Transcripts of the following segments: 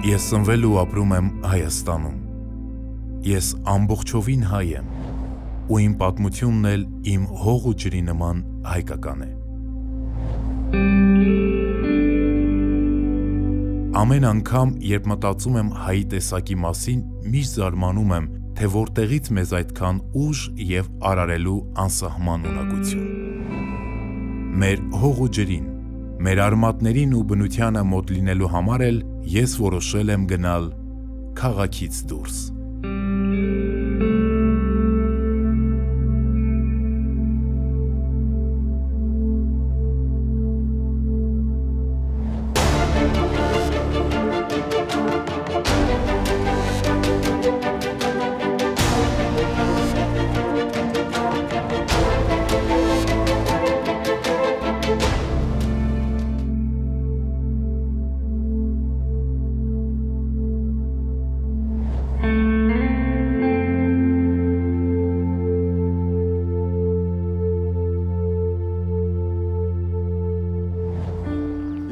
Ես սնվել ու ապրում եմ Հայաստանում։ Ես ամբողջովին հայ եմ, ու իմ պատմությունն էլ իմ հող ու ջրի նման հայկական է։ Ամեն անգամ, երբ մտածում եմ հայի տեսակի մասին, միշտ զարմանում եմ, թե որտեղից մեզ այդքան ուժ և արարելու անսահման ունակություն։ Մեր հող ու ջրին, մեր արմատներին ու բնությանը մոտ լինելու համար էլ ես որոշել եմ գնալ քաղաքից դուրս։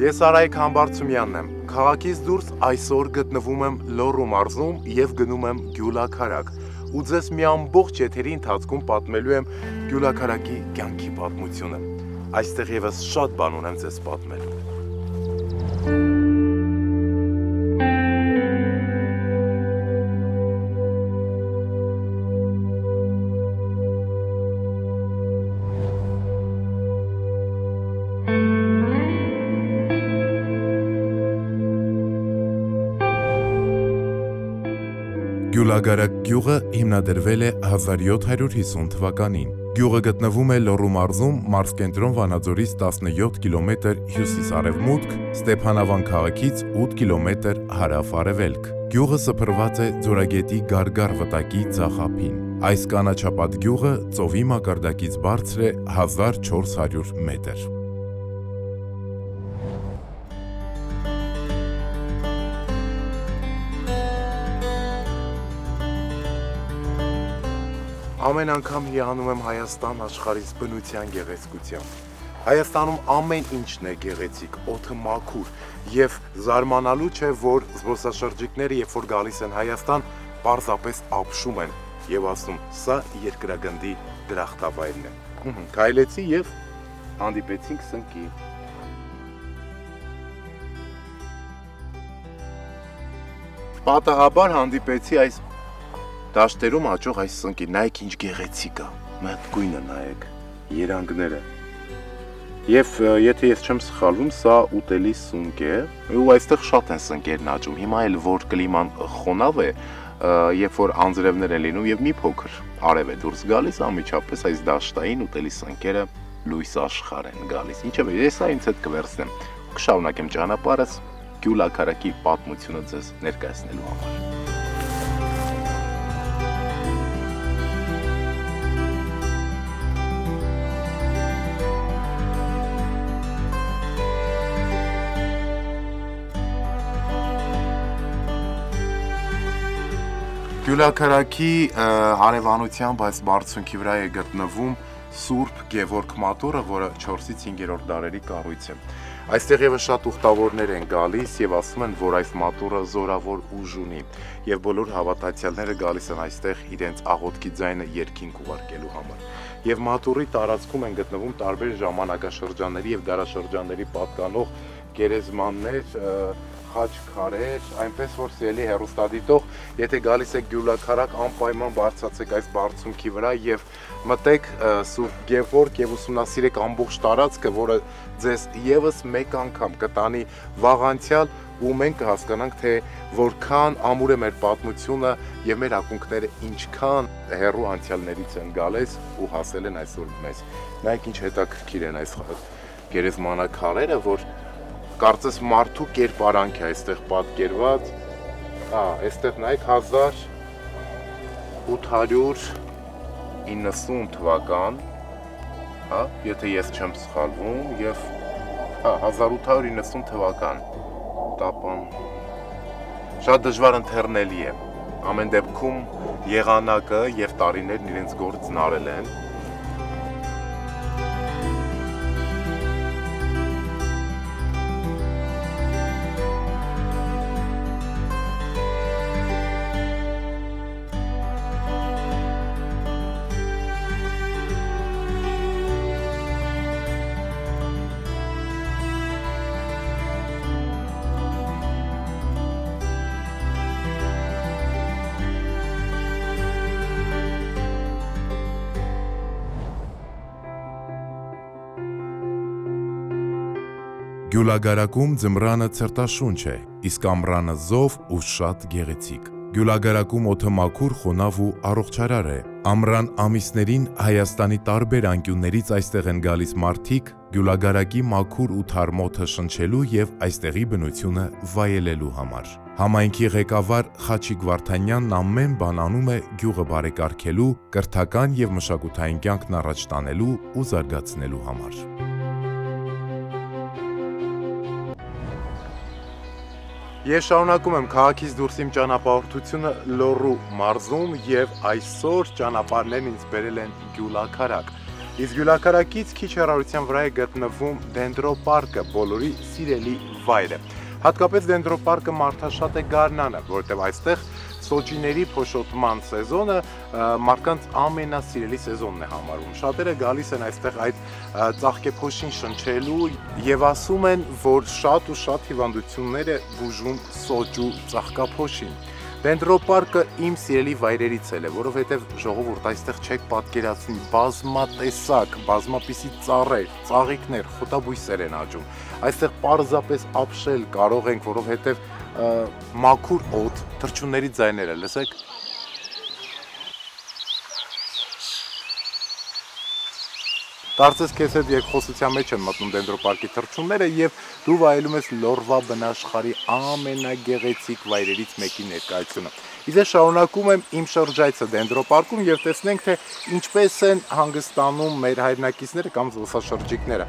Ես Արայք Համբարձումյանն եմ, քաղաքից դուրս այսօր գտնվում եմ Լոռու մարզում և գնում եմ Գյուլաքարակ ու ձեզ մի ամբողջ եթերի ընթացքում պատմելու եմ Գյուլաքարակի կյանքի պատմությունը։ Այստեղ ևս շատ բան ունեմ ձեզ պատմելու։ Գյուլագարակ գյուղը հիմնադրվել է 1750 թվականին։ Գյուղը գտնվում է Լոռու մարզում մարզկենտրոն Վանաձորից 17 կիլոմետր հյուսիս-արևմուտք, Ստեփանավան քաղաքից 8 կիլոմետր հարավ-արևելք։ Գյուղը սփռված է Ձորագետի Գարգար վտակի ձախ ափին։ Այս կանաչապատ գյուղը ծովի մակարդակից բարձր է 1400 մետր։ Ամեն անգամ հիանում եմ Հայաստան աշխարհից բնության գեղեցկությամբ։ Հայաստանում ամեն ինչն է գեղեցիկ, օդը մաքուր, և զարմանալու չէ, որ զբոսաշրջիկները, երբ որ գալիս են Հայաստան, պարզապես ապշում են և ասում, սա երկրագնդի դրախտավայրն է։ Քայլեցի և հանդիպեցինք սնկի։ Պատահաբար հանդիպեցի այս դաշտերում աճող այս սնկի, նայեք ինչ գեղեցիկ է, մեկ գույնը նայեք, երանգները։ Եվ եթե ես չեմ սխալվում, սա ուտելի սունկ է, ու այստեղ շատ են սնկերն աճում։ Հիմա էլ որ կլիման խոնավ է, երբ որ անձրևներ են լինում և մի փոքր արև է դուրս գալիս, անմիջապես այս դաշտային ուտելի սնկերը լույս աշխարհ են գալիս։ Ինչևէ, ես սա ինձ հետ կվերցնեմ, կշարունակեմ ճանապարհս Գյուլաքարակի պատմությունը ձեզ ներկայացնելու համար։ Գյուլաքարակի հարևանությամբ այս բարձունքի վրա է գտնվում Սուրբ Գևորգ մատուռը, որը 4-ից 5-րդ դարերի կառույց է։ Այստեղ ևս շատ ուխտավորներ են գալիս և ասում են, որ այս մատուռը զորավոր ուժ ունի, և բոլոր հավատացյալները գալիս են այստեղ իրենց աղոթքի ձայնը երգին ուղարկելու համար։ Եվ մատուռի տարածքում են գտնվում տարբեր ժամանակաշրջանների և դարաշրջանների պատկանող գերեզմաններ, խաչքարեր, այնպես որ սիրելի հեռուստադիտող, եթե գալիս եք Գյուլաքարակ, անպայման բարձրացեք այս բարձունքի վրա և մտեք Սուրբ Գևորգ և ուսումնասիրեք ամբողջ տարածքը, որը ձեզ ևս մեկ անգամ կտանի վաղանցյալ ու մենք կհասկանանք, թե որքան ամուր է մեր պատմությունը և մեր ակունքները ինչքան հեռու անցյալներից են գալիս ու հասել են այսօր մեզ։ Նայեք ինչ հետաքրքիր են այս գերեզմանաքարերը, որ կարծես մարդու կերպարանք է այստեղ պատկերված, այստեղ նայեք 1890 թվական, եթե ես չեմ սխալվում, և 1890 թվական, տապան, շատ դժվար ընթեռնելի է, ամեն դեպքում եղանակը և տարիներն իրենց գործն արել են, Գյուլագարակում ձմռանը ցրտաշունչ է, իսկ ամռանը զով ու շատ գեղեցիկ։ Գյուլագարակում օդը մաքուր, խոնավ ու առողջարար է։ Ամռան ամիսներին Հայաստանի տարբեր անկյուններից այստեղ են գալիս մարդիկ Գյուլագարակի մաքուր ու թարմ օդը շնչելու եւ այստեղի բնությունը վայելելու համար։ Համայնքի ղեկավար Խաչիկ Վարդանյանն ամեն բան անում է գյուղը բարեկարգելու, կրթական եւ մշակութային կյանքն առաջ տանելու ու զարգացնելու համար։ Ես շարունակում եմ քաղաքից դուրս իմ ճանապարհորդությունը Լոռու մարզում եւ այսօր ճանապարհներն ինձ բերել են Գյուլաքարակ։ Իսկ Գյուլաքարակից քիչ հեռավորության վրա է գտնվում Դենդրոպարկը, բոլորի սիրելի վայրը։ Հատկապես Դենդրոպարկը մարդաշատ է գարնանը, որովհետեւ այստեղ սոճիների փոշոտման սեզոնը մարդկանց ամենասիրելի սեզոնն է համարվում։ Շատերը գալիս են այստեղ այդ ծաղկեփոշին շնչելու եւ ասում են, որ շատ ու շատ հիվանդություններ է բուժում սոճու ծաղկափոշին։ Դենդրոպարկը իմ սիրելի վայրերից է, որովհետև ժողովուրդ այստեղ չեք պատկերացնի բազմատեսակ, բազմապիսի ծառեր, ծաղիկներ, խոտաբույսեր են աճում։ Այստեղ պարզապես ապշել կարող ենք, որովհետև մաքուր օդ, թռչունների ձայները, լսեք։ Կարծես քեզ հետ երկխոսության մեջ են մտնում Դենդրոպարկի թռչունները եւ դու վայելում ես Լոռվա բնաշխարհի ամենագեղեցիկ վայրերից մեկի ներկայությունը։ Իսկ շարունակում եմ իմ շրջայցը Դենդրոպարկում եւ տեսնենք թե ինչպես են հանգստանում մեր հայրենակիցները կամ զբոսաշրջիկները։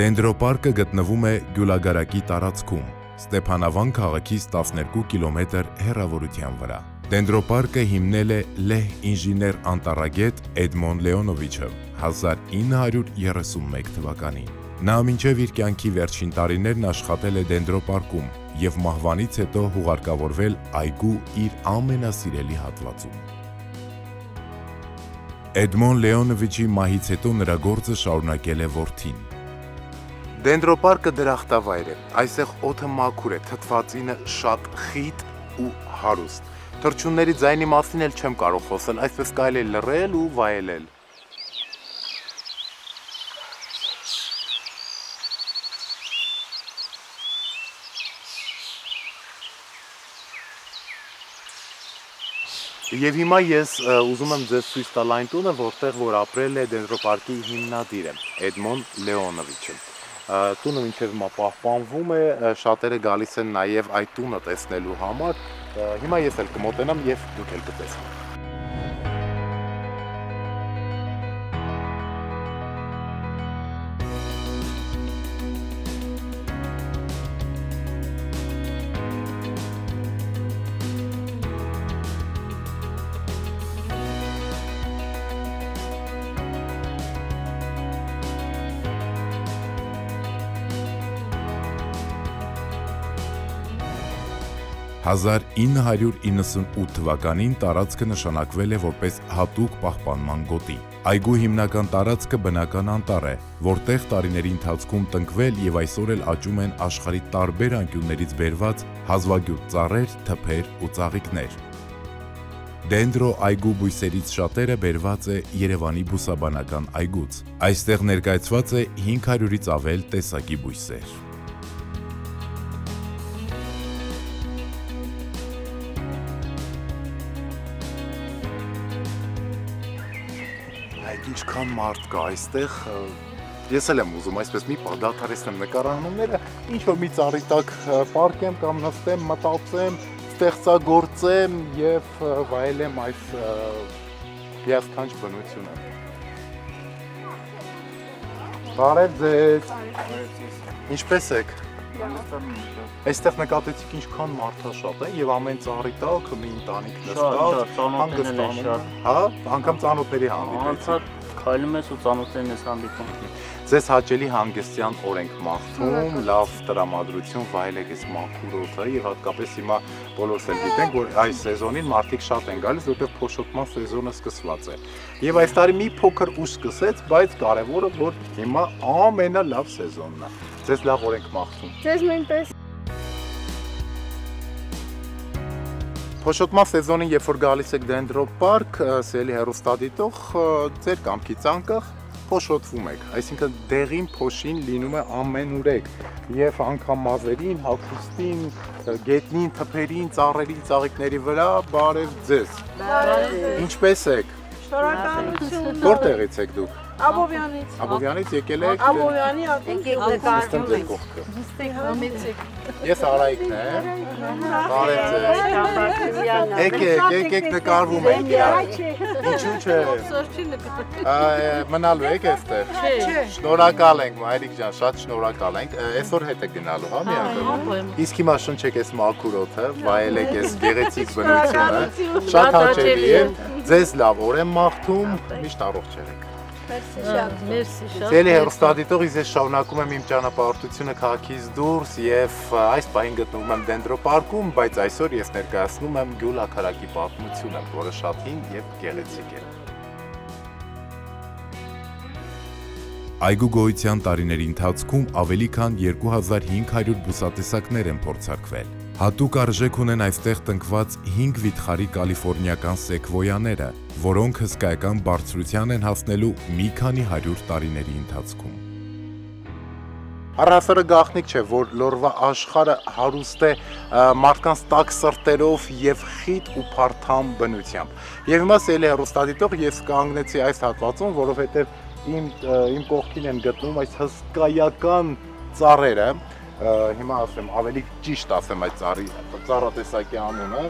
Դենդրոպարկը գտնվում է Գյուլագարակի տարածքում, Ստեփանավան քաղաքից 12 կիլոմետր հեռավորության վրա։ Դենդրոպարկը հիմնել է լեհ ինժեներ անտառագետ Էդմոն Լեոնովիչը 1931 թվականին։ Նա մինչև իր կյանքի վերջին տարիներն աշխատել է Դենդրոպարկում եւ մահվանից հետո հուղարկավորվել այգու իր ամենասիրելի հատվածում։ Էդմոն Լեոնովիչի մահից հետո նրա գործը շարունակել է որդին։ Դենդրոպարկը դրախտավայր է, այստեղ օդը մաքուր է, թթվածինը շատ խիտ ու հարուստ։ Թռչունների ձայնի մասին էլ չեմ կարող խոսել, այսպես կարելի է լռել ու վայելել։ Եվ հիմա ես ուզում եմ ձեզ ցույց տալ այն տունը, որտեղ որ ապրել է Դենդրոպարկի հիմնադիրը Էդմոն Լեոնովիչը։ Տունը մինչև հիմա պահպանվում է, շատերը գալիս են նաև այդ տունը տեսնելու համար։ Հիմա ես էլ կմոտենամ եւ դուք էլ կտեսնեք։ «1998 թվականին տարածքը նշանակվել է որպես հատուկ պահպանման գոտի։ Այգու հիմնական տարածքը բնական անտառ է, որտեղ տարիների ընթացքում տնկվել եւ այսօր էլ աճում են աշխարհի տարբեր անկյուններից բերված հազվագյուտ ծառեր, թփեր ու ծաղիկներ։ Դենդրո այգու բույսերից շատերը բերված է Երևանի բուսաբանական այգուց։ Այստեղ ներկայացված է 500-ից ավել տեսակի բույսեր։ Ինչքան մարդ կա այստեղ, ես էլ եմ ուզում այսպես մի պահ դադարեցնեմ նկարահանումները, ինչ որ մի ծառի տակ պարկեմ կամ նստեմ, մտածեմ, ստեղծագործեմ եւ վայելեմ այս հիասքանչ բնությունը։ Բարև ձեզ։ Ինչպես եք։ Այստեղ նկատեցիք ինչքան մարդաշատ է եւ ամեն ծառի տակ մի ընտանիք նստած, հանգստանում, հա, անգամ ծանոթների հանդիպեցիք։ Քայլում ես ու ծանոթներն ես հանդիպում։ Ձեզ հաճելի հանգստյան օր ենք մաղթում, լավ տրամադրություն, վայելեք այս մաքուր օդը եւ հատկապես հիմա բոլորս էլ գիտենք, որ այս սեզոնին մարդիկ շատ են գալիս, որտեղ փոշոտման սեզոնը սկսված է։ Եվ այս տարի մի փոքր ուշ սկսեց, բայց կարևորը որ հիմա ամենալավ սեզոնն է։ Ձեզ լավ օր ենք մաղթում։ Ձեզ նույնպես։ Փոշոտման սեզոնին, երբ որ գալիս եք Դենդրոպարկ, սիրելի հեռուստադիտող, ձեր կամքից անկախ չփոշոտվում եք, այսինքն դեղին փոշին լինում է ամենուրեք եւ անգամ մազերին, հագուստին, գետնին, թփերին, ծառերի, ծաղիկների վրա բարև ձեզ։ Ինչպե՞ս եք։ Շնորհակալություն։ Որտեղից եք դուք։ Աբովյանից։ Աբովյանից եկել եք։ Աբովյանի ակումբ։ Ես Արայիկն եմ։ Բարև ձեզ։ Եկեք նկարվում եք իրար։ Ինչու՞ չէ։ Մնալու եք այստեղ։ Շնորհակալ ենք, մայրիկ ջան, շատ շնորհակալ ենք։ Այսօր հետ եք գնալու, հա, մի անգամ։ Իսկ հիմա շնչեք այս մաքուր օդը, վայելեք այս գեղեցիկ բնությունը։ Շատ հաճելի է։ Ձեզ լավ օր եմ մաղթում, միշտ առողջ եղեք։ Մերսի շատ։ Ձեր հեռուստադիտողից ես շարունակում եմ իմ ճանապարհորդությունը քաղաքից դուրս եւ այս պահին գտնվում եմ Դենդրոպարկում, բայց այսօր ես ներկայացնում եմ Գյուլ աքարակի պատմությունը, որը շատ հին եւ գեղեցիկ է։ Այգու գոյության տարիների ընթացքում ավելի քան 2500 բուսատեսակներ են փորձարկվել։ Հատուկ արժեք ունեն այստեղ տնկված 5 վիթխարի կալիֆոռնիական սեկվոյաները, որոնք հսկայական բարձրության են հասնելու մի քանի 100 տարիների ընթացքում։ Առհասարը գաղտնիք չէ, որ լորվա աշխարհը հարուստ է մարդկանց տաք սրտերով եւ խիտ ու փարթամ բնությամբ։ Եվ հիմա սելի հեռուստադիտող ես կանգնեցի այս հատվածում, որովհետեւ իմ կողքին են գտնվում այս հսկայական ծառերը, հիմա ասեմ, ավելի ճիշտ ասեմ այդ ծառատեսակի անունը,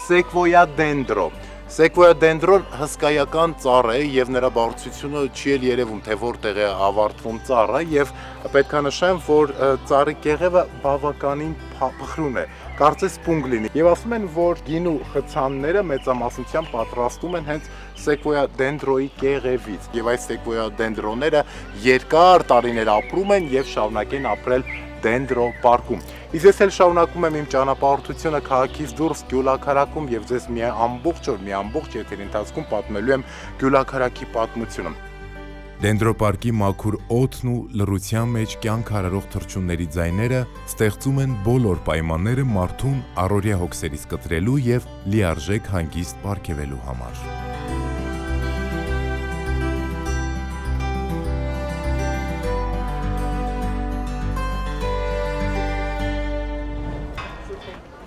Sequoia dendro։ Sequoia dendro հսկայական ծառ է եւ նրա բարձրությունը չի էլ երևում, թե որտեղ է ավարտվում ծառը եւ պետք է նշեմ, որ ծառի կեղևը բավականին փխրուն է, կարծես սպունգ լինի։ Եվ ասում են, որ գինու խցանները մեծամասնությամբ պատրաստում են հենց Sequoia dendro-ի կեղևից։ Եվ այս Sequoia dendro-ները երկար տարիներ ապրում են եւ շարունակեն ապրել Դենդրոպարկում։ Իսկ ես էլ շարունակում եմ իմ ճանապարհորդությունը քաղաքից դուրս Գյուլաքարակում եւ ձեզ մի ամբողջ եթերի ընթացքում պատմելու եմ Գյուլաքարակի պատմությունը։ Դենդրոպարկի մաքուր օդն ու լռության մեջ կյանք հարարող թռչունների ձայները ստեղծում են բոլոր պայմանները մարդուն առօրյա հոգսերից կտրելու եւ լիարժեք հանգիստ պարգևելու համար։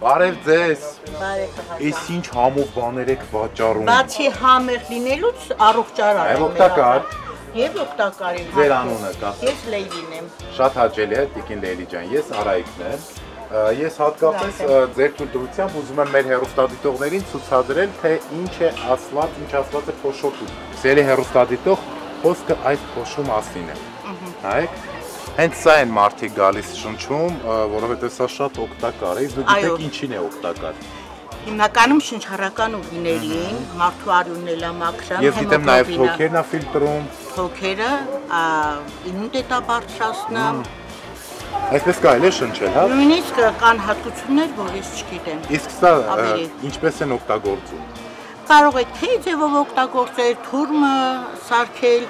Բարև ձեզ։ Բարև։ Այս ինչ համով բաներ եք վաճառում։ Բացի համեղ լինելուց առողջարար Այո, օգտակար։ Եվ օգտակար է։ Ձեր անունը կասեք։ Ես Լեյլին եմ։ Շատ հաճելի է, Տիկին Լեյլի ջան, ես Արայիկն եմ։ Ես հատկապես ձեր թույլտվությամբ ուզում եմ մեր հեռուստադիտողներին ցուցադրել, թե ինչ ասված է փոշոտում։ Ձերի հեռուստադիտող խոսքը այս փոշու մասին է։ Նայեք, հենց սա են մարդիկ գալիս շնչում, որովհետև սա շատ օգտակար է, իսկ դուք գիտեք ինչին է օգտակար։ Հիմնականում շնչառական ուղիներին, մարդու արյունն էլ մաքրան, Ես գիտեմ նաև թոքերն է ֆիլտրում։ Թոքերը իմունիտետը բարձրացնում։ Այսպես կարելի է շնչել, հա։ Նույնիսկ կան հատկություններ, որ ես չգիտեմ։ Իսկ սա ինչպես են օգտագործում։ Կարող եք թե ձևով օգտագործել, թուրմը սարքել,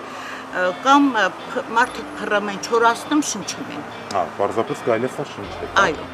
կամ մարդիկ փռում են, չորացնում, շնչում են։ Հա, պարզապես կարելի է սա շնչել։ Այո,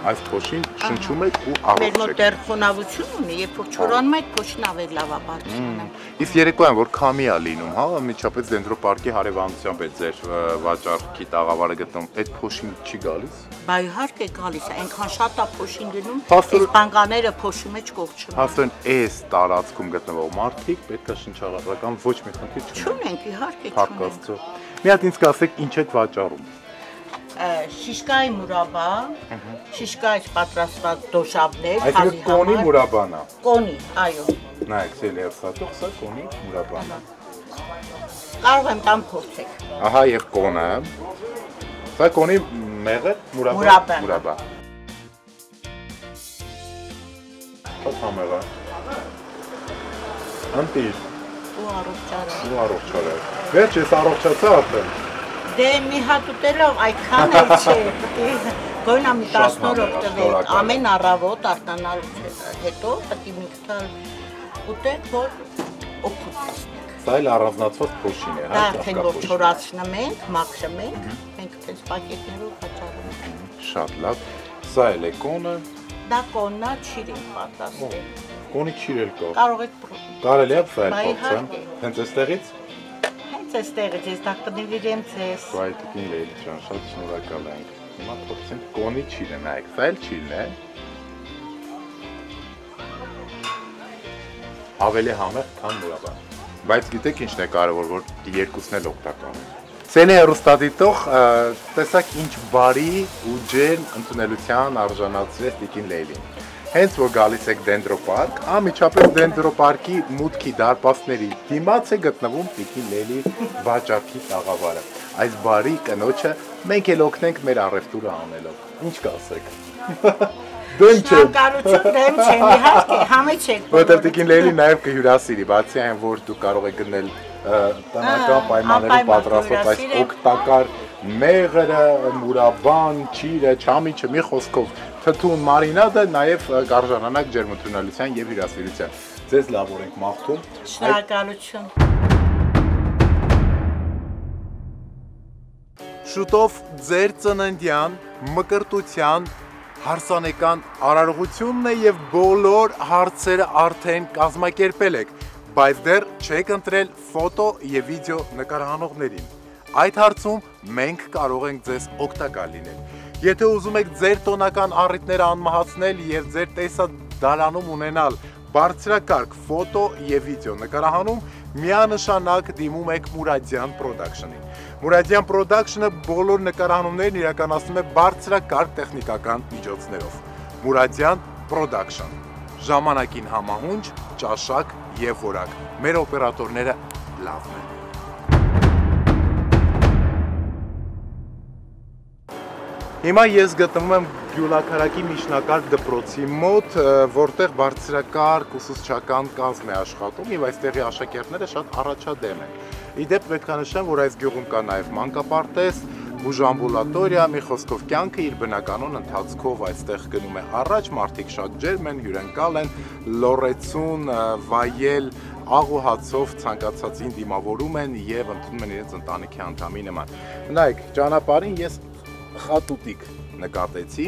այս փոշին շնչում եք ու Մեր առողջ մոտ եք։ դեռ խոնավություն ունի, երբ որ չորանում է, այդ փոշին ավելի լավ է բարձրանում։ Իսկ երեկոյան որ քամի է լինում, հա, միջապես Դենդրոպարկի հարևանությամբ է ձեր վաճառքի տաղավարը գտնվում, այդ փոշին չի գալիս։ Բա իհարկե գալիս է, այնքան շատ է փոշին գնում, Փաստորեն- այս բանկաները փոշի մեջ կողչում։ Հասուն այս տարածքում գտնվող մարդիկ պետք է շնչառական ոչ մի խնդիր չունեն։ Չունենք, իհարկե Փառք չունենք։ Աստծո։ Մի հատ ինձ կասեք ինչ եք վաճառում։ Շիշկայի մուրաբա, շիշկայից պատրաստված դոշաբներ, Այսինքն կոնի մուրաբան է։ Կոնի, այո։ Նայեք, սելերսատող, սա կոնի մուրաբան է։ Կարող եմ տան փորձեք։ Ահա եւ կոնը։ Սա կոնի մեղր մուրաբա։ Շատ համեղ է։ Անտիր, Ու առողջարար։ ու առողջարար։ Վերջ ես առողջացա արդեն։ Դե մի հատ ուտելով այդքան էլ չէ, գոյնա մի 10 օր օգտվել, ամեն առավոտ արտանալուց հետո պետք է մի քիչ ուտել, որ օգուտ ստանանք։ Սա էլ առանձնացված փոշին է, Դա արդեն որ չորացնում ենք, մաքրում ենք, մենք այդպես պակետներով վաճառում ենք։ Շատ լավ։ Սա էլ է կոնը, Դա կոննա չիրին պատրաստել։ կոնի քիրել կա։ Կարող եք Կարելի է սա էլ Բայ փոխել։ իհարկե։ Հենց այստեղից։ հենց Ո՞նց է ստեղից, ես դա կնվիրեմ ձեզ։ Վայտիկին Լեյլի ջան, շատ շնորհակալ ենք։ Հիմա փորձենք կոնի չիլը նայեք, սա էլ չիլն է։ Ավելի համեղ, քան մուրաբան։ Բայց գիտեք ինչն է կարևոր, որ երկուսն էլ օգտակար են։ Սենի հեռուստադիտող, տեսակ ինչ բարի ու ջերմ ընդունելության արժանացրեց Տիկին Լեյլին։ Հենց որ գալիս եք Դենդրոպարկ, անմիջապես Դենդրոպարկի մուտքի դարպասների դիմաց է գտնվում Տիկին Լեյլի վաճառքի տաղավարը։ Այս բարի կնոջը մենք էլ օգնենք մեր առևտուրը անելով։ Ինչ կասեք։ Դեմ չեմ։ Շնորհակալություն, դեմ չեմ, իհարկե, համեցեք։ Որտեղ Տիկին Լեյլին նաև կհյուրասիրի, բացի այն, որ դու կարող եք գնել տնական պայմաններով պատրաստված այս օգտակար մեղրը, մուրաբան, չիրը, չամիչը, մի խոսքով թթուն մարինադը նաև կարժանանակ ջերմընդունելության եւ հյուրասիրության։ Ձեզ լավ որ ենք մաղթում։ Շնորհակալություն։ Շուտով ձեր ծննդյան, մկրտության, հարսանեկան արարողությունն է եւ բոլոր հարցերը արդեն կազմակերպել եք, բայց դեռ չեք ընտրել ֆոտո եւ վիդեո նկարահանողներին։ Այդ հարցում մենք կարող ենք ձեզ օգտակար լինել։ Եթե ուզում եք ձեր տոնական առիթները անմահացնել եւ ձեր տեսադարանում ունենալ բարձրակարգ ֆոտո եւ վիդեո նկարահանում, միանշանակ դիմում եք Մուրադյան Production-ին։ Մուրադյան Production-ը բոլոր նկարահանումներն իրականացնում է բարձրակարգ տեխնիկական միջոցներով։ Մուրադյան Production։ Ժամանակին համահունչ, ճաշակ եւ որակ։ Մեր օպերատորները լավն են։ Հիմա ես գտնվում եմ Գյուլաքարակի միջնակարգ դպրոցի մոտ, որտեղ բարձրակարգ ուսուցչական կազմ է աշխատում եւ այստեղի աշակերտները շատ առաջադեմ են։ Իդեպ պետք է նշեմ, որ այս գյուղում կա նաեւ մանկապարտեզ, բուժամբուլատորիա, մի խոսքով կյանքը իր բնականon ընթացքով այստեղ գնում է առաջ, մարդիկ շատ ջերմ են, հյուրընկալ են, լոռեցուն, վայել, աղ ու հացով ցանկացածին դիմավորում են եւ ընդունում են իրենց ընտանիքի անդամի նման։ Նայեք, ճանապարհին ես խատուտիկ նկատեցի,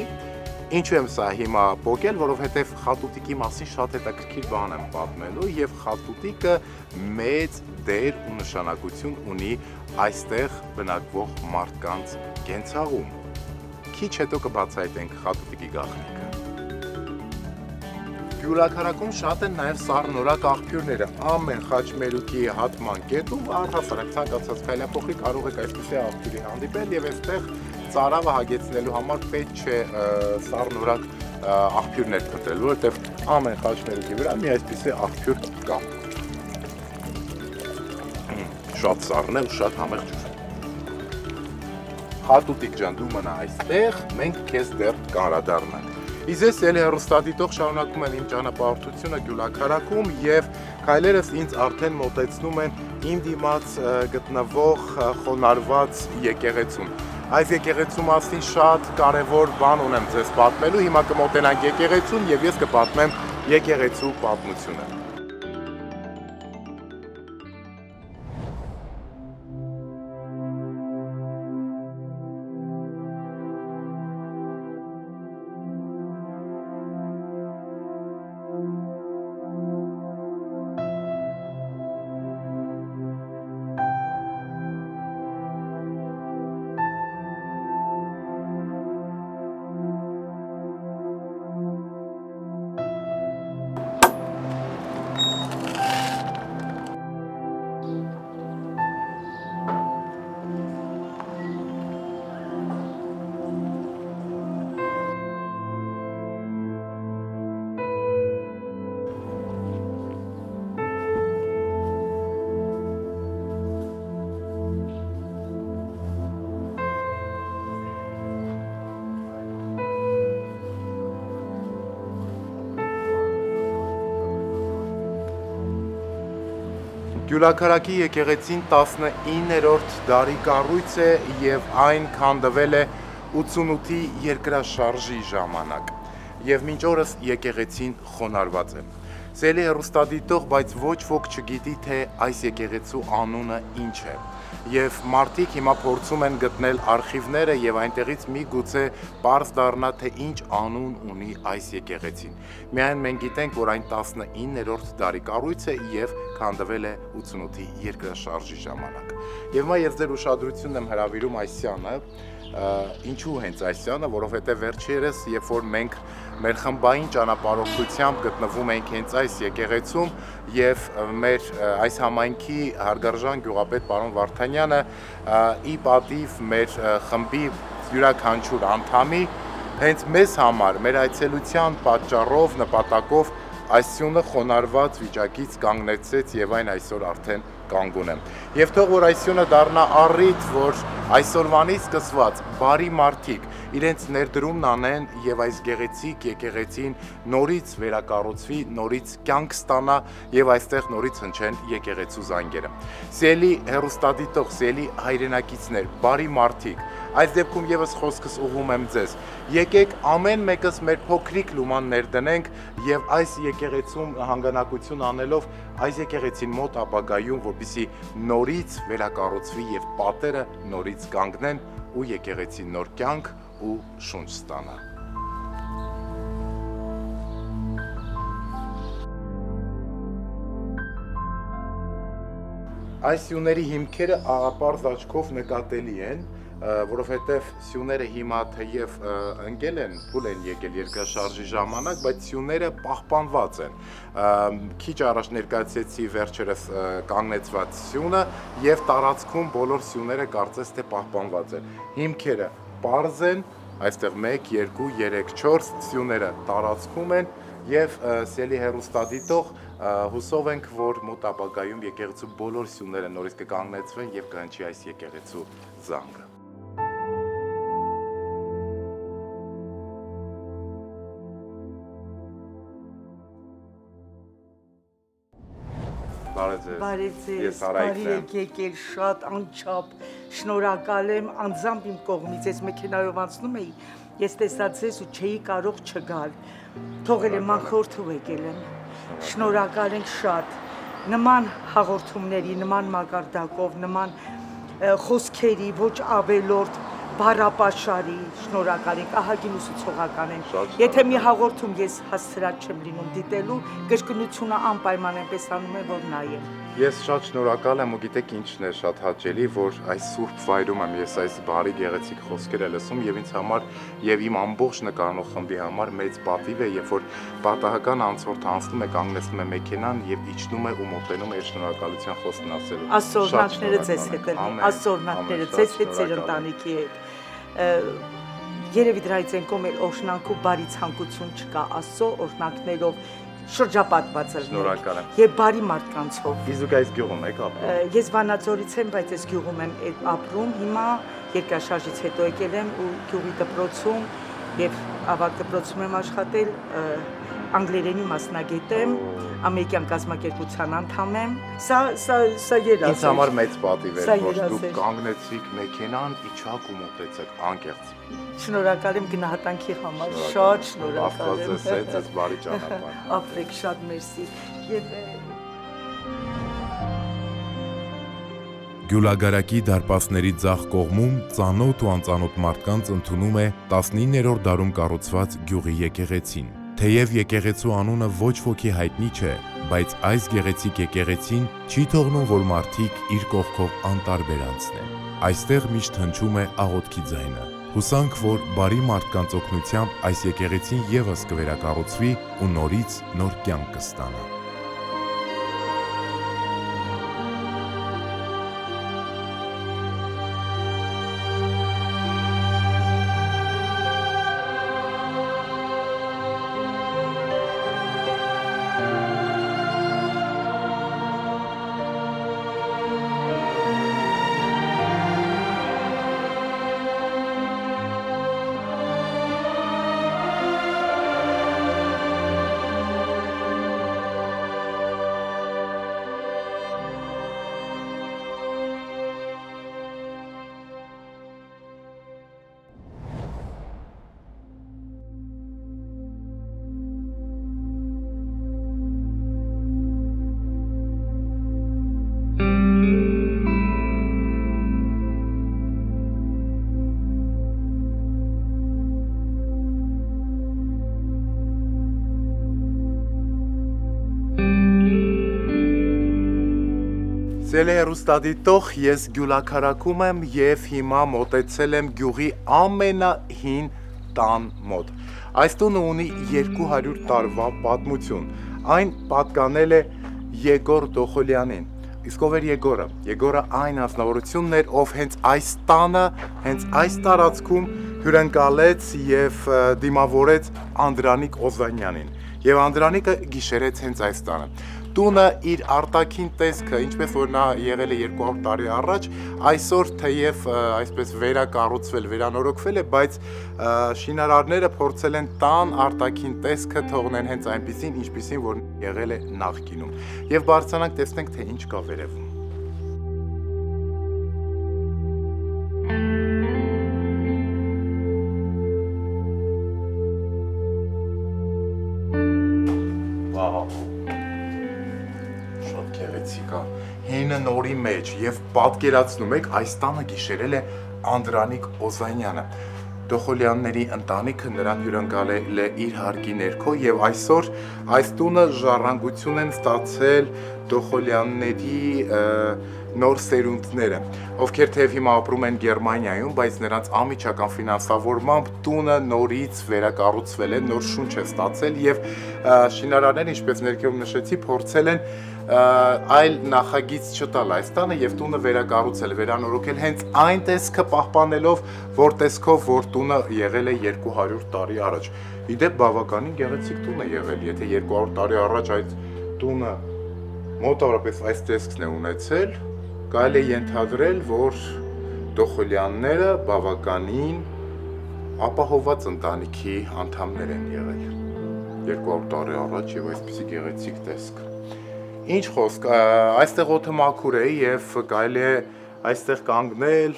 ինչու եմ սա հիմա փոկել, որովհետև խատուտիկի մասին շատ հետաքրքիր բան եմ պատմելու եւ խատուտիկը մեծ դեր ու նշանակություն ունի այստեղ բնակվող մարդկանց կենցաղում։ Քիչ հետո կբացահայտենք խատուտիկի գաղտնիքը։ Գյուլաքարակում շատ են նաև սառնորակ աղբյուրները, ամեն խաչմերուկի հատման կետում առհասարակ ցանկացած քայլափոխի կարող եք այսպիսի աղբյուրի հանդիպել եւ այստեղ ծարավը հագեցնելու համար պետք չէ սառնորակ աղբյուրներ փնտրել, որովհետև ամեն խաչմերուկի վրա մի այսպիսի աղբյուր կա։ Շատ սառն է ու շատ համեղ ջուր։ Խատուտիկ ջան, դու մնա այստեղ, մենք քեզ դեռ կանրադառնանք։ Իզես ելի հեռուստադիտող շարունակում են իմ ճանապարհորդությունը Գյուլաքարակում եւ քայլերս ինձ արդեն մոտեցնում են իմ դիմաց գտնվող խոնարհված եկեղեցուն։ Այս եկեղեցու մասին շատ կարևոր բան ունեմ ձեզ պատմելու, հիմա կմոտենանք եկեղեցուն եւ ես կպատմեմ եկեղեցու պատմությունը։ Գյուլաքարակի եկեղեցին 19-րդ դարի կառույց է եւ այն քանդվել է 88-ի երկրաշարժի ժամանակ եւ մինչ օրս եկեղեցին խոնարհված է։ Սելի հեռուստադիտող, բայց ոչ ոք չգիտի, թե այս եկեղեցու անունը ինչ է։ Եվ մարդիկ հիմա փորձում են գտնել արխիվները եւ այնտեղից միգուցե պարզ դառնա, թե ինչ անուն ունի այս եկեղեցին։ Միայն մենք գիտենք, որ այն 19-րդ դարի կառույց է եւ քանդվել է 88-ի երկրաշարժի ժամանակ։ Եվ հիմա ես ձեր ուշադրությունն եմ հրավիրում այսյանը, ինչու հենց այսյանը, որովհետև վերջերս, երբ որ մենք մեր խմբային ճանապարհորդությամբ գտնվում ենք հենց այս եկեղեցում եւ մեր այս համայնքի հարգարժան գյուղապետ պարոն Վարդանյանը ի պատիվ մեր խմբի յուրաքանչյուր անդամի հենց մեզ համար մեր այցելության պատճառով նպատակով այս սյունը խոնարհված վիճակից կանգնեցեց եւ այն այսօր արդեն կանգուն է։ Եվ թող որ այս սյունը դառնա առիթ, որ այսօրվանից սկսված բարի մարդիկ իրենց ներդրումն անեն եւ այս գեղեցիկ եկեղեցին նորից վերակառուցվի, նորից կյանք ստանա եւ այստեղ նորից հնչեն եկեղեցու զանգերը։ Սիրելի հեռուստադիտող, սիրելի հայրենակիցներ, բարի մարդիկ, այս դեպքում եւս խոսքս ուղղում եմ ձեզ։ Եկեք ամեն մեկս մեր փոքրիկ լուման ներդնենք եւ այս եկեղեցում հանգանակություն անելով այս եկեղեցին մոտ ապագայում, որպեսզի նորից վերակառուցվի եւ պատերը նորից կանգնեն ու եկեղեցին նոր կյանք ու շունչ ստանա։ Այս սյուների հիմքերը աղապարզ աչքով նկատելի են, որովհետև սյուները հիմա թեև ընկել են, փուլ են եկել երկրաշարժի ժամանակ, բայց սյուները պահպանված են։ Քիչ առաջ ներկայացեցի վերջերս կանգնեցված սյունը եւ տարածքում բոլոր սյուները կարծես թե պահպանված են։ Հիմքերը պարզ են, այստեղ 1, 2, 3, 4 սյուները տարածքում են եւ սելի հեռուստադիտող հուսով ենք, որ մոտ ապագայում եկեղեցու բոլոր սյուները նորից կկանգնեցվեն եւ կհնչի այս եկեղեցու զանգը։ Բարև ձեզ, բարի եկել, շատ անչափ շնորհակալ եմ, անձամբ իմ կողմից ես մեքենայով անցնում էի, ես տեսա ձեզ ու չէի կարող չգալ, թողել եմ անկորդով եկել եմ, շնորհակալ ենք շատ, նման հաղորդումների, նման մակարդակով, նման խոսքերի, ոչ ավելորդ, բառապաշարի, շնորհակալ ենք, ահագին ուսուցողական են, եթե մի հաղորդում ես հասցրած չեմ լինում դիտելու, կրկնությունը անպայման այնպես անում է, որ նայեմ։ Ես շատ շնորհակալ եմ ու գիտեք ինչն է շատ հաճելի, որ այս սուրբ վայրում եմ ես այս բարի գեղեցիկ խոսքերը լսում եւ ինձ համար եւ իմ ամբողջ նկարանող խմբի համար մեծ պատիվ է, երբ որ պատահական անցորդ անցնում է, կանգնեցնում է մեքենան եւ իջնում է ու մոտենում է շնորհակալության խոսքն ասելու։ Աստծո օրհնանքները ձեզ հետ են, Աստծո օրհնանքները ձեզ հետ, ձեր ընտանիքի հետ։ Երևի դրանից են կոմել օրհնանք ու բարի ցանկություն չկա, Աստծո օրհնանքներով շրջապատված եմ։ Շնորհակալ եմ։ Եվ բարի մարդկանցով։ Իսկ այս գյուղում եք ապրում։ Ես Վանաձորից եմ, բայց այս գյուղում եմ ապրում։ Հիմա երկրաշարժից հետո եկել եմ ու գյուղի դպրոցում եւ ավագ դպրոցում եմ աշխատել, անգլերենի մասնագետ եմ, ամերիկյան կազմակերպության անդամ եմ։ Սա երազ։ Ինձ համար մեծ պատիվ է, որ դուք կանգնեցիք մեքենան, իջաք ու մոտեցեք անկեղծ։ Շնորհակալ եմ գնահատանքի համար, շատ շնորհակալ եմ։ Աստված ձեզ բարի ճանապարհ։ Ապրեք, շատ մերսի։ Եվ Գյուլագարակի դարպասների ձախ կողմում ծանոթ ու անծանոթ մարդկանց ընդունում է 19-րդ դարում կառուցված գյուղի եկեղեցին։ Թեև եկեղեցու անունը ոչ ոքի հայտնի չէ, բայց այս գեղեցիկ եկեղեցին չի թողնում, որ մարդիկ իր կողքով անտարբեր անցնեն։ Այստեղ միշտ հնչում է աղոթքի ձայնը։ Հուսանք, որ բարի մարդկանց օգնությամբ այս եկեղեցին եւս կվերակառուցվի ու նորից նոր կյանք կստանա։ Սիրելի հեռուստադիտող, ես գյուլաքարակում եմ եւ հիմա մոտեցել եմ գյուղի ամենահին տան մոտ։ Այս տունը ունի 200 տարվա պատմություն։ Այն պատկանել է Եգոր Դոխոլյանին։ Իսկ ով էր Եգորը։ Եգորը այն անձնավորությունն էր, ով հենց այս տանը, հենց այս տարածքում հյուրընկալեց եւ դիմավորեց Անդրանիկ Օզանյանին։ Եվ Անդրանիկը գիշերեց հենց այս տանը։ Տունը իր արտաքին տեսքը, ինչպես որ նա եղել է 200 տարի առաջ, այսօր թեև այսպես վերակառուցվել, վերանորոգվել է, բայց շինարարները փորձել են տան արտաքին տեսքը թողնեն հենց այնպիսին, ինչպիսին որ եղել է նախկինում։ Եվ բարձրանանք տեսնենք, թե ինչ կա վերևում։ Հինը նորի մեջ եւ պատկերացնում եք այս տանը գիշերել է Անդրանիկ Օզանյանը։ Դոխոլյանների ընտանիքը նրան հյուրընկալել է իր հարկի ներքո եւ այսօր այս տունը ժառանգություն են ստացել Դոխոլյանների նոր սերունդները, ովքեր թեև հիմա ապրում են Գերմանիայում, բայց նրանց անմիջական ֆինանսավորմամբ տունը նորից վերակառուցվել է, նոր շունչ է ստացել եւ շինարարները, ինչպես ներքևում նշեցի, փորձել են այլ նախագիծ չտալ այս տանը եւ տունը վերակառուցել, վերանորոգել հենց այն տեսքը պահպանելով, որ տեսքով որ տունը եղել է 200 տարի առաջ։ Իդեպ բավականին գեղեցիկ տուն է եղել, եթե 200 տարի առաջ այդ տունը մոտավորապես այս տեսքն է ունեցել, կարելի է ենթադրել, որ Դոխոլյանները բավականին ապահովված ընտանիքի անդամներ են եղել 200 տարի առաջ եւ այսպիսի գեղեցիկ տեսք։ Ինչ խոսք, այստեղ օդը մաքուր է եւ կարելի է այստեղ կանգնել,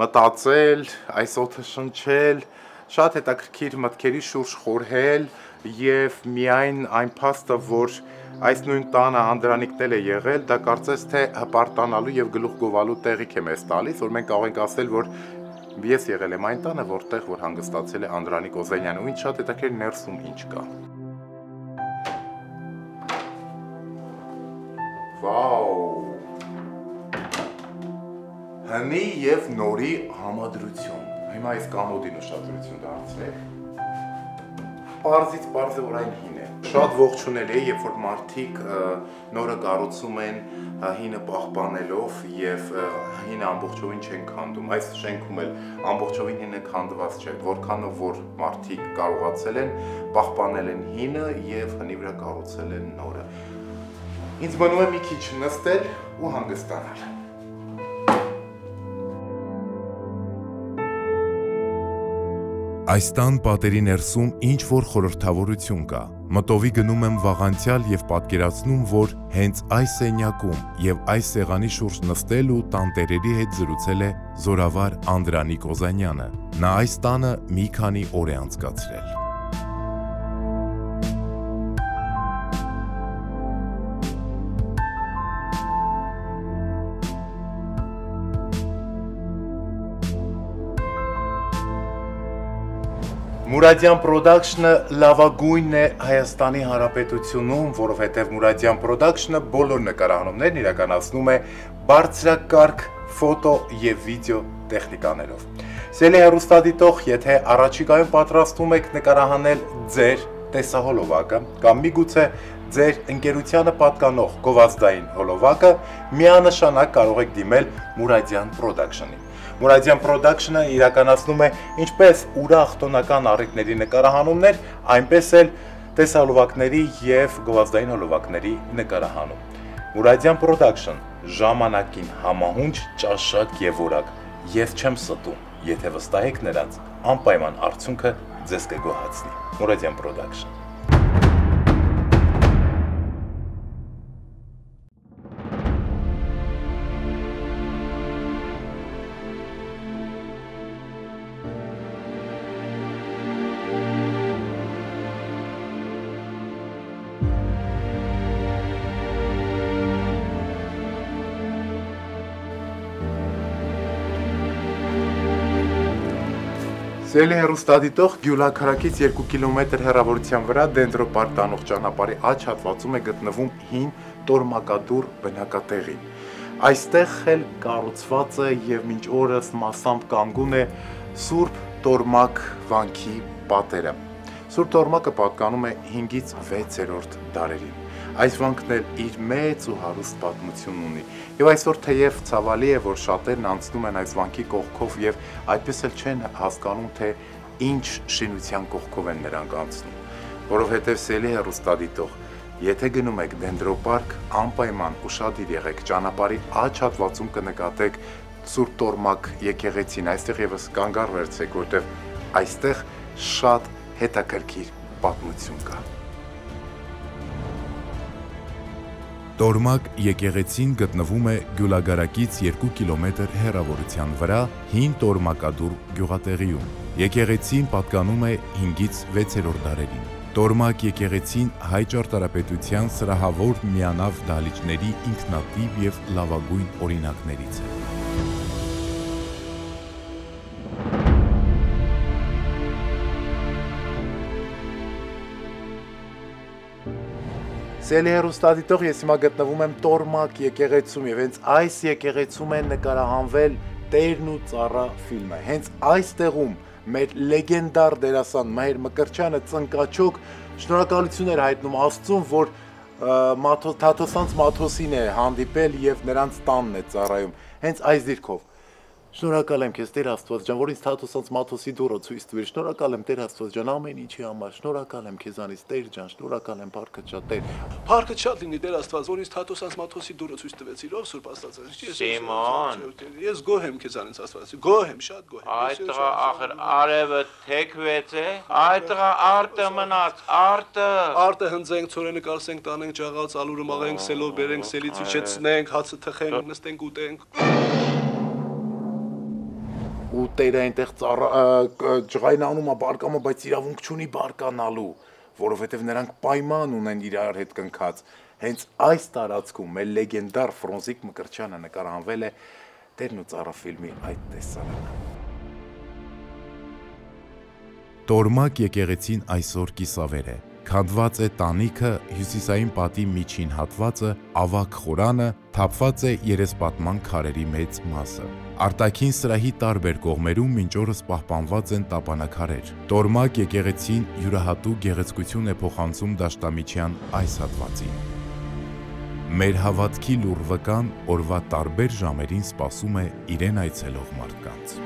մտածել, այս օդը շնչել, շատ հետաքրքիր մտքերի շուրջ խորհել եւ միայն այն փաստը, որ այս նույն տանը Անդրանիկն էլ է եղել, դա կարծես թե հպարտանալու եւ գլուխ գովալու տեղիք է մեզ տալիս, որ մենք կարող ենք ասել, որ ես եղել եմ այն տանը, որտեղ որ հանգստացել է Անդրանիկ Օզանյանը, ու ինձ շատ հետաքրքիր ներսում ինչ կա։ Վաու։ Հնի եւ նորի համադրություն։ Հիմա այս կամոդին ուշադրություն դարձրեք։ Պարզից պարզ է, որ այն հին է։ Շատ ողջունել է, երբ որ մարդիկ նորը կառուցում են հինը պահպանելով եւ հինը ամբողջովին չեն քանդում։ Այս շենքում էլ ամբողջովին հինը քանդված չէ, որքանով որ մարդիկ կարողացել են պահպանել են հինը եւ հնի վրա կառուցել են նորը։ Ինձ մնում է մի քիչ նստել ու հանգստանալ։ Այս տան պատերի ներսում ինչ-որ խորհրդավորություն կա։ Մտովի գնում եմ վաղանցյալ եւ պատկերացնում, որ հենց այս սենյակում եւ այս սեղանի շուրջ նստել ու տանտերերի հետ զրուցել է զորավար Անդրանիկ Օզանյանը։ Նա այս տանը մի քանի օր է անցկացրել։ Մուրադյան Production-ը լավագույնն է Հայաստանի Հանրապետությունում, որովհետև Մուրադյան Production-ը բոլոր նկարահանումներն իրականացնում է բարձրակարգ ֆոտո եւ վիդեո տեխնիկաներով։ Սիրելի հեռուստադիտող, եթե առաջիկայում պատրաստում եք նկարահանել ձեր տեսահոլովակը կամ միգուցե ձեր ընկերությանը պատկանող գովազդային հոլովակը, միանշանակ կարող եք դիմել Մուրադյան Production-ին։ Մուրադյան Production-ը իրականացնում է ինչպես ուրախ տոնական առիթների նկարահանումներ, այնպես էլ տեսահոլովակների եւ գովազդային հոլովակների նկարահանում։ Մուրադյան Production ժամանակին համահունչ, ճաշակ եւ որակ։ Ես չեմ ստում, եթե վստահեք նրանց, անպայման արդյունքը ձեզ կգոհացնի։ Մուրադյան Production։ Սիրելի հեռուստադիտող, Գյուլաքարակից 2 կիլոմետր հեռավորության վրա Դենդրոպարկ տանող ճանապարհի աջ հատվածում է գտնվում հին տորմակադուր բնակատեղին։ Այստեղ էլ կառուցված է եւ մինչ օրս մասամբ կանգուն է Սուրբ Տորմակ վանքի պատերը։ Սուրբ Տորմակը պատկանում է 5-ից 6-րդ դարերին։ Այս վանքն էլ իր մեծ ու հարուստ պատմություն ունի։ Եվ այսօր թեև ցավալի է, որ շատերն անցնում են այս վանքի կողքով եւ այդպես էլ չեն հասկանում, թե ինչ շինության կողքով են նրանք անցնում, որովհետեւ սելի հեռուստադիտող, եթե գնում եք Դենդրոպարկ, անպայման ուշադիր եղեք, ճանապարհի աջ հատվածում կնկատեք Սուրբ Տորմակ եկեղեցին, այստեղ եւս կանգառ վերցեք, որտեղ այստեղ շատ հետաքրքիր պատմություն կա։ Տորմակ եկեղեցին գտնվում է Գյուլագարակից 2 կիլոմետր հեռավորության վրա հին Տորմակադուր գյուղատեղիում։ Եկեղեցին պատկանում է 5-ից 6-րդ դարերին։ Տորմակ եկեղեցին հայ ճարտարապետության սրահավոր միանավ դահլիճների ինքնատիպ եւ լավագույն օրինակներից է։ Սելի հեռուստադիտող, ես հիմա գտնվում եմ Տորմակ եկեղեցում եւ հենց այս եկեղեցում է նկարահանվել Տերն ու ծառա ֆիլմը։ Հենց այս տեղում մեր լեգենդար դերասան Մհեր Մկրտչյանը ծնկաչոք շնորհակալություն էր հայտնում Աստծուն, որ Թաթոսանց Մաթոսին է հանդիպել եւ նրանց տանն է ծառայում։ Հենց այս դիրքով Շնորհակալ եմ քեզ Տեր Աստված ջան, որ ինձ Թաթոսանց Մաթոսի դուռը ցույց տվիր։ Շնորհակալ եմ Տեր Աստված ջան ամեն ինչի համար։ Շնորհակալ եմ քեզանից Տեր ջան, շնորհակալ եմ Փառքը շատ Տեր։ Փառքը շատ լինի Տեր Աստված, որ ինձ Թաթոսանց Մաթոսի դուռը ցույց տվեցիր, ով Սուրբ Աստված։ Սիմոն, ես գոհ եմ քեզանից Աստված։ Գոհ եմ, շատ գոհ եմ։ Այդ տղա ախր արևը թեքվեց է։ Այդ տղա արտը մնաց, արտը հնձենք, ցորենը կարսենք, տանենք, ջաղած, ալուրը մաղենք, սելով բերենք, սելից իջեցնենք, հացը թխենք, նստենք ուտենք։ Ու Տերը այնտեղ ջղայնանում է բարկամը, բայց իրավունք չունի բարկանալու, որովհետև նրանք պայման ունեն իրար հետ կնքած։ Հենց այս տարածքում մեր լեգենդար Ֆրոնզիկ Մկրտչյանը նկարահանվել է Տերն ու ծառա ֆիլմի այդ տեսարանը։ Տորմակ եկեղեցին այսօր կիսավեր է։ Քանդված է տանիքը, հյուսիսային պատի միջին հատվածը, ավագ խորանը, թափված է երեսպատման քարերի մեծ մասը։ Արտաքին սրահի տարբեր կողմերում մինչ օրս պահպանված են տապանաքարեր։ Տորմակ եկեղեցին յուրահատուկ գեղեցկություն է փոխանցում դաշտամիջյան այս հատվածին։ Մեր հավատքի լուռ վկան օրվա տարբեր ժամերին սպասում է իրեն այցելող մարդկանց։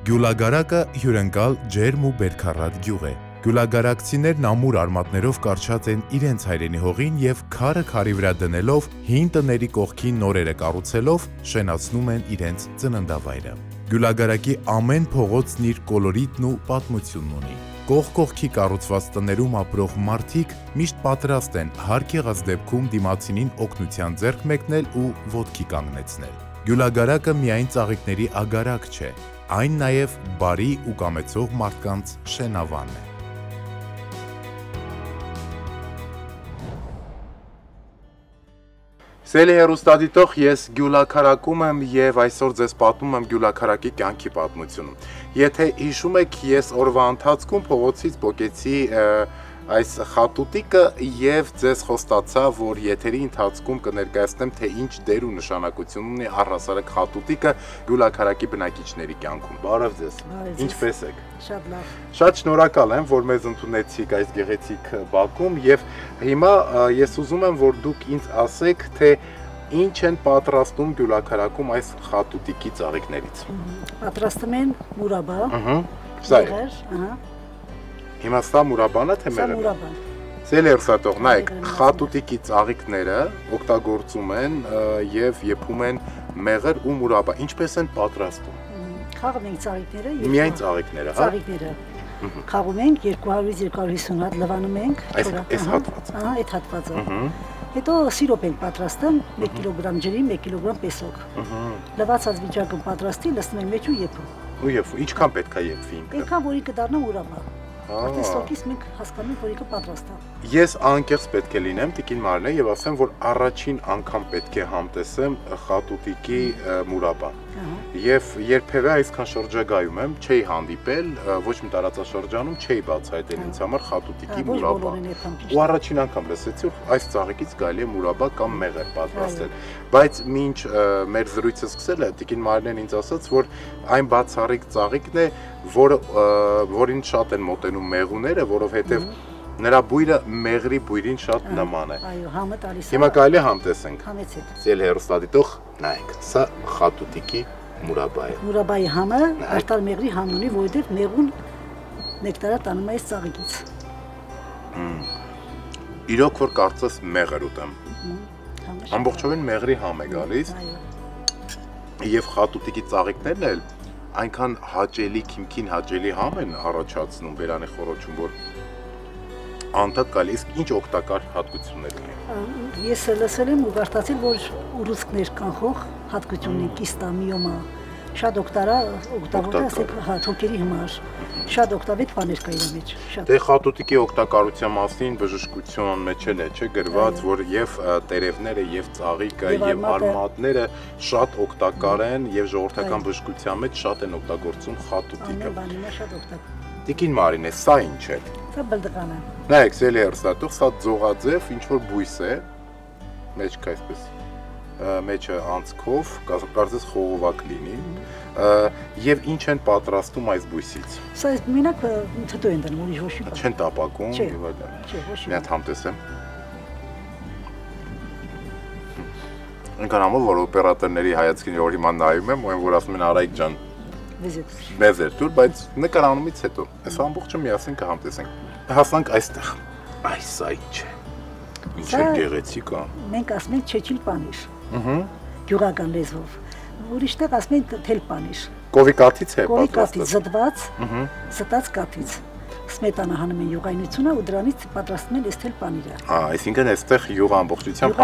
Գյուլագարակը հյուրընկալ ջերմ ու բերքառատ գյուղ է։ Գյուլագարակցիներն ամուր արմատներով կարճած են իրենց հայրենի հողին եւ քարը քարի վրա դնելով, հին տների կողքին նորերը կառուցելով շենացնում են իրենց ծննդավայրը։ Գյուլագարակի ամեն փողոցն իր կոլորիտն ու պատմությունն ունի։ Կողք-կողքի կառուցված տներում ապրող մարդիկ միշտ պատրաստ են հարկ եղած դեպքում դիմացինին օգնության ձեռք մեկնել ու ոտքի կանգնեցնել։ Գյուլագարակը միայն ծաղիկների ագարակ չէ, այն նաև բարի ու կամեցող մարդկանց շենավան է։ Սելի հեռուստադիտող, ես Գյուլաքարակում եմ եւ այսօր ձեզ պատմում եմ Գյուլաքարակի կյանքի պատմությունը։ Եթե հիշում եք, ես օրվա ընթացքում փողոցից պոկեցի այս խատուտիկը եւ ձեզ խոստացա, որ եթերի ընթացքում կներկայացնեմ, թե ինչ դեր ու նշանակություն ունի առհասարակ խատուտիկը Գյուլաքարակի բնակիչների կյանքում։ Բարև ձեզ։ Ինչպե՞ս եք։ Շատ լավ։ Շատ շնորհակալ եմ, որ մեզ ընդունեցիք այս գեղեցիկ բակում եւ հիմա ես ուզում եմ, որ դուք ինձ ասեք, թե ինչ են պատրաստում Գյուլաքարակում այս խատուտիկի ծաղիկներից։ Պատրաստում են մուրաբա։ Սա է։ Հիմա սա մուրաբանա թե մեղրը։ Սա մուրաբան։ Սելի հեռուստադիտող, նայեք, խատուտիկի ծաղիկները օգտագործում են եւ եփում են մեղր ու մուրաբա։ Ինչպես են պատրաստում։ Խաղում ենք ծաղիկները եւ միայն ծաղիկները, հա։ Ծաղիկները։ Խաղում ենք 200-250 հատ լվանում ենք։ Այս հատվածը։ Ահա, այդ հատվածը։ Հետո սիրոպ ենք պատրաստում 1 կիլոգրամ ջրի, 1 կիլոգրամ պեսոկ։ Լվացած վիճակում պատրաստի, լցնում ենք մեջ ու եփում։ Ու եփում։ Ինչքան պետք է եփվի ինքը։ Այնքան որի կդառնա մուրաբա։ Արդեն սոկից մենք հասկանում ենք, որ ինքը պատրաստ է։ Ես անկեղծ պետք է լինեմ Տիկին Մարինե եւ ասեմ, որ առաջին անգամ պետք է համտեսեմ խատուտիկի մուրաբան։ Եվ երբևէ այսքան շրջագայում եմ, չէի հանդիպել, ոչ մի տարածաշրջանում չէի բացահայտել ինձ համար խատուտիկի մուրաբա։ Ու առաջին անգամ լսեցի, որ այս ծաղիկից կարելի է մուրաբա կամ մեղր պատրաստել։ Բայց մինչ մեր զրույցը սկսելը Տիկին Մարինեն ինձ ասաց, որ այն բացառիկ ծաղիկն է, որին շատ են մոտենում մեղուները, որովհետև նրա բույրը մեղրի բույրին շատ նման է։ Այո, համը տալիս է։ Հիմա կարելի է համտեսենք։ Համեցեք։ Սել հերոստատիտող նայեք, սա խատուտիկի մուրաբա է։ Մուրաբայի համը արտար մեղրի համն ունի, որովհետև մեղուն նեկտարը տանում է այս ծաղիկից։ Իրոք որ կարծես մեղր ուտեմ։ Ամբողջովին մեղրի համ է գալիս։ Եվ խատուտիկի ծաղիկներն էլ այնքան հաճելի, քիմքին հաճելի համ են առաջացնում բերանի խորոչում, որ անդադ գալիս ինչ օգտակար հատկություններ ունի։ Ես լսել եմ ու կարդացել, որ ուռուցքներ կանխող հատկություն ունի կիստամիոմա։ Շատ օգտավոր է, թոքերի համար։ Շատ օգտավետ բաներ կա իր մեջ։ Դե խատուտիկի օգտակարության մասին բժշկության մեջ էլ է, չէ, գրված, որ եւ տերևները, եւ ծաղիկը, եւ արմատները շատ օգտակար են եւ ժողովրդական բժշկության մեջ շատ են օգտագործում խատուտիկը։ Շատ օգտակար։ Տիկին Մարինե, սա ինչ է։ Սա բլդկան է։ Նայեք, սելի հերոստատող, սա ձողաձև, ինչ որ բույս է, մեջքը այսպես, մեջը անցքով, կարծես խողովակ լինի, եւ ինչ են պատրաստում այս բույսից։ Սա մենակ թթու են դնում, ուրիշ ոչ մի բան։ Չեն տապակում եւ այլն։ Չէ, ոչ մի։ Մի հատ համտեսեմ։ Ինքան ամոթ որ օպերատորների հայացքին որ հիմա նայում եմ, այն որ ասում են Արայիկ ջան, մեզ էր դուր, բայց նկարանումից հետո այս ամբողջը միասին կհամտեսենք։ Հասանք այստեղ։ Այս սա ինչ է։ Ինչ է գեղեցիկ է։ Մենք ասում ենք չեչիլ պանիր։ Գյուղական լեզվով։ Ուրիշտեղ ասում են թել պանիր։ Կովի կաթից է պատրաստված։ Կովի կաթից զտված, զտած կաթից։ Սմետանա հանում են յուղայնությունը ու դրանից պատրաստում են էսթել պանիրը։ Այսինքն այստեղ յուղը ամբողջությամբ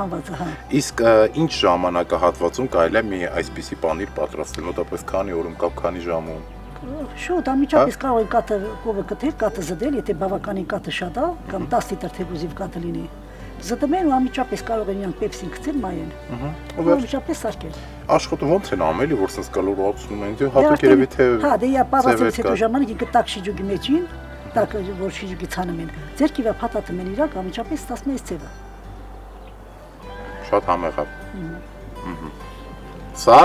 հանված է։ Իսկ ինչ ժամանակահատվածում կարելի է մի այսպիսի պանիր պատրաստել, մոտավորապես քանի օրում կամ քանի ժամում։ Շուտ, անմիջապես կարող է կաթը կովը կթել, կաթը զդել, եթե բավականին կաթը շատ է, կամ 10 լիտր թեգուզիվ կաթը լինի։ Զդմեն ու անմիջապես կարող են իրանք պեպսին գցել մայեն։ Ու անմիջապես սարքել։ Աշխատը ոնց են ամելի, որ sense կալորացնում են, հատուկ երևի թե։ Հա, դե իա պարացից հետո ժամանակ ինքը տակ շիջուկի մեջին, տակ որ շիջուկի ցանում են։ Ձերքի վրա փաթաթում են իրակ, անմիջապես ստացվում է այս ձևը։ Շատ համեղ է։ Սա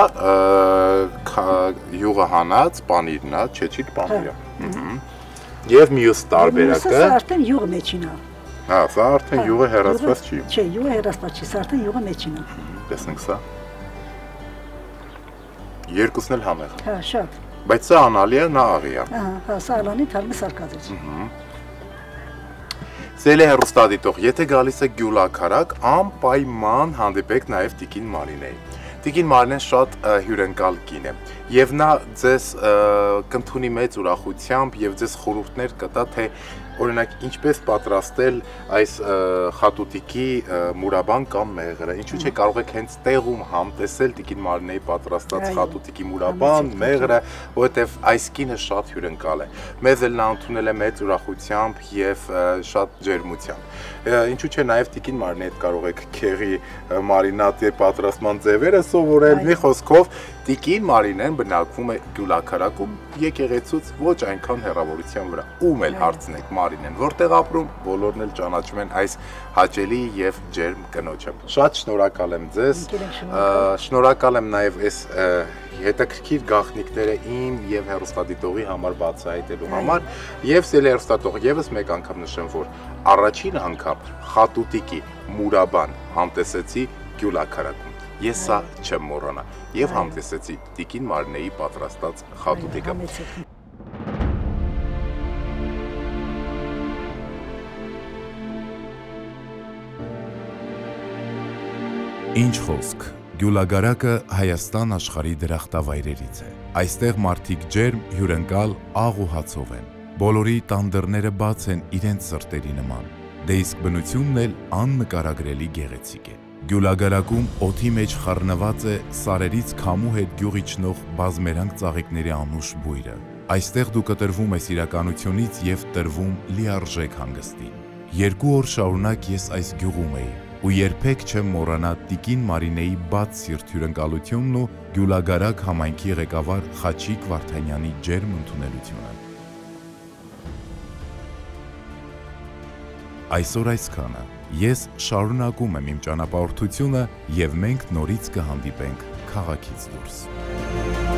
յուղը հանած պանիրն է, չեչիլ պանիրը։ Եվ մյուս տարբերակը։ Սա արդեն յուղը մեջին է։ Հա, սա արդեն յուղը հեռացված չի։ Չէ, յուղը հեռացված չի, սա արդեն յուղը մեջին է։ Տեսնենք սա։ Երկուսն էլ համեղ։ Հա, շատ։ Բայց սա անալի է, նա աղի է։ Հա, սա ալանի թարմը սարկած է։ Սելի հեռուստադիտող, եթե գալիս է Գյուլաքարակ, անպայման հանդիպեք նաև Տիկին Մարինեի։ Տիկին Մարինեն շատ հյուրընկալ կին է եւ նա ձեզ կընդունի մեծ ուրախությամբ եւ ձեզ խորհուրդներ կտա թե օրինակ ինչպես պատրաստել այս խատուտիկի մուրաբան կամ մեղրը։ Ինչու՞ չէ կարող եք հենց տեղում համտեսել Տիկին Մարինեի պատրաստած խատուտիկի մուրաբան, մեղրը, որովհետեւ այս կինը շատ հյուրընկալ է։ Մեզ էլ նա ընդունել է մեծ ուրախությամբ եւ շատ ջերմությամբ։ Ինչու՞ չէ նաեւ Տիկին Մարինեի հետ կարող եք քեղի մարինադի պատրաստման ձևերը սովորել։ Մի խոսքով Տիկին Մարինեն բնակվում է Գյուլաքարակում եկեղեցուց ոչ այնքան հեռավորության վրա։ Ում էլ հարցնեք Մարինեն, որտեղ ապրում, բոլորն էլ ճանաչում են այս հաճելի եւ ջերմ կնոջը։ Շատ շնորհակալ եմ ձեզ։ Շնորհակալ եմ նաեւ այս հետաքրքիր գաղտնիքները իմ եւ հեռուստադիտողի համար բացահայտելու համար եւ սելի հեռուստատող եւս մեկ անգամ նշեմ, որ առաջին անգամ խատուտիկի մուրաբան համտեսեցի Գյուլաքարակում։ Ես սա չեմ մոռանա եւ համտեսեցի Տիկին Մարինեի պատրաստած խատուտիկը։ Ինչ խոսք, Գյուլագարակը Հայաստան աշխարհի դրախտավայրերից է։ Այստեղ մարդիկ ջերմ, հյուրընկալ, աղ ու հացով են։ Բոլորի տանդրները բաց են իրենց սրտերի նման։ Դե իսկ բնությունն էլ աննկարագրելի գեղեցիկ է։ Գյուլագարակում օդի մեջ խառնված է սարերից քամու հետ գյուղ իջնող բազմերանգ ծաղիկների անուշ բույրը։ Այստեղ դու կտրվում ես իրականությունից եւ տրվում լիարժեք հանգստին։ 2 օր շարունակ ես այս գյուղում էի ու երբեք չեմ մոռանա տիկին Մարինեի բաց սիրտ հյուրընկալությունն ու Գյուլագարակ համայնքի ղեկավար Խաչիկ Վարդանյանի ջերմ ընդունելությունը։ Այսօր այսքանը։ Ես շարունակում եմ իմ ճանապարհորդությունը եւ մենք նորից կհանդիպենք քաղաքից դուրս։